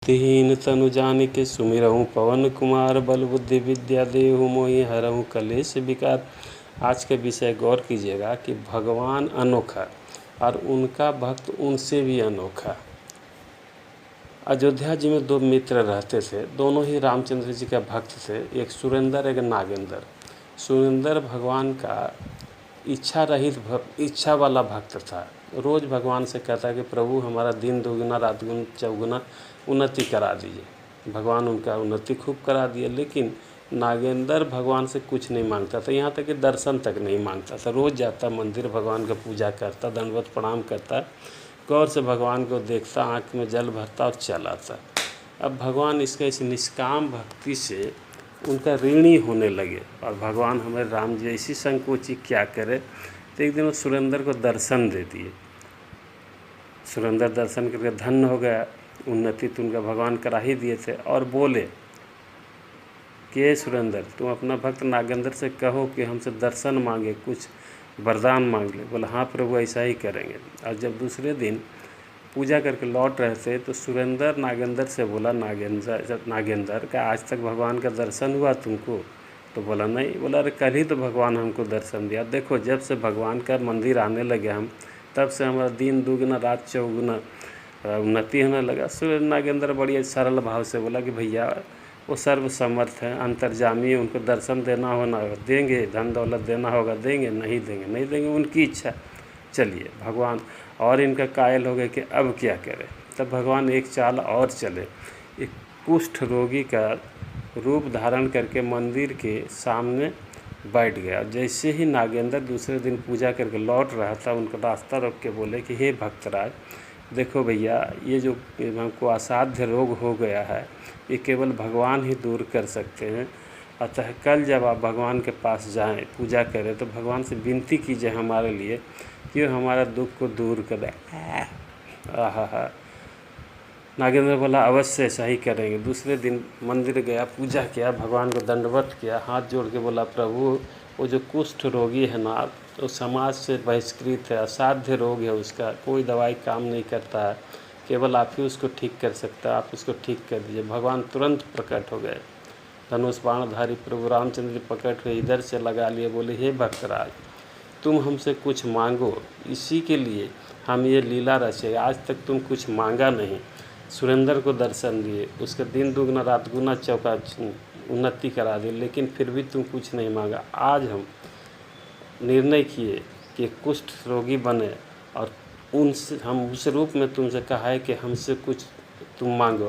दीन तनु जानिके सुमिरहु पवन कुमार, बल बुद्धि विद्या देहु मोहि हरहु कलेश विकार। आज का विषय गौर कीजिएगा कि भगवान अनोखा और उनका भक्त उनसे भी अनोखा। अयोध्या जी में दो मित्र रहते थे, दोनों ही रामचंद्र जी का भक्त थे, एक सुरेंद्र एक नागेंद्र। सुरेंद्र भगवान का इच्छा वाला भक्त था। रोज़ भगवान से कहता कि प्रभु हमारा दिन दोगुना रात चौगुना उन्नति करा दीजिए। भगवान उनका उन्नति खूब करा दिए, लेकिन नागेंद्र भगवान से कुछ नहीं मांगता था, यहाँ तक कि दर्शन तक नहीं मांगता था। रोज़ जाता मंदिर, भगवान का पूजा करता, दंडवत प्रणाम करता, गौर से भगवान को देखता, आँख में जल भरता और चला आता। अब भगवान इसका इस निष्काम भक्ति से उनका ऋणी होने लगे और भगवान हमारे राम जी ऐसी संकोची क्या करे। तो एक दिन वो सुरेंद्र को दर्शन दे दिए। सुरेंद्र दर्शन करके धन्य हो गया, उन्नति तो उनका भगवान करा ही दिए थे। और बोले कि सुरेंद्र तुम अपना भक्त नागेंद्र से कहो कि हमसे दर्शन मांगे, कुछ वरदान मांग ले। बोला हाँ प्रभु ऐसा ही करेंगे। और जब दूसरे दिन पूजा करके लौट रहे थे तो सुरेंद्र नागेंद्र से बोला, नागेंद्र का आज तक भगवान का दर्शन हुआ तुमको? तो बोला नहीं। बोला अरे कल ही तो भगवान हमको दर्शन दिया। देखो जब से भगवान का मंदिर आने लगे हम, तब से हमारा दिन दुगुना रात चौगुना उन्नति होने लगा। सुरेंद्र नागेंद्र बड़ी सरल भाव से बोला कि भैया वो सर्वसमर्थ हैं, अंतर्जामी, उनको दर्शन देना होना देंगे, धन दौलत देना होगा देंगे, नहीं देंगे उनकी इच्छा। चलिए भगवान और इनका कायल हो गए कि अब क्या करें। तब भगवान एक चाल और चले, एक कुष्ठ रोगी का रूप धारण करके मंदिर के सामने बैठ गया। जैसे ही नागेंद्र दूसरे दिन पूजा करके लौट रहा था, उनका रास्ता रोक के बोले कि हे भक्तराज देखो भैया, ये जो हमको असाध्य रोग हो गया है, ये केवल भगवान ही दूर कर सकते हैं। अतः कल जब आप भगवान के पास जाएं, पूजा करें, तो भगवान से विनती कीजिए हमारे लिए कि हमारा दुख को दूर करें। आहा। नागेंद्र बोला अवश्य ऐसा ही करेंगे। दूसरे दिन मंदिर गया, पूजा किया, भगवान को दंडवत किया, हाथ जोड़ के बोला प्रभु वो जो कुष्ठ रोगी है ना, तो समाज से बहिष्कृत है, असाध्य रोग है, उसका कोई दवाई काम नहीं करता है, केवल आप ही उसको ठीक कर सकता है, आप उसको ठीक कर दीजिए। भगवान तुरंत प्रकट हो गए, धनुष बाणधारी प्रभु रामचंद्र जी प्रकट हुए, इधर से लगा लिए, बोले हे भक्तराज तुम हमसे कुछ मांगो, इसी के लिए हम ये लीला रचे। आज तक तुम कुछ मांगा नहीं, सुरेंद्र को दर्शन दिए, उसके दिन दुगना रात गुना चौका उन्नति करा दी, लेकिन फिर भी तुम कुछ नहीं मांगा। आज हम निर्णय किए कि कुष्ठ रोगी बने और हम उस रूप में तुमसे कहा है कि हमसे कुछ तुम मांगो।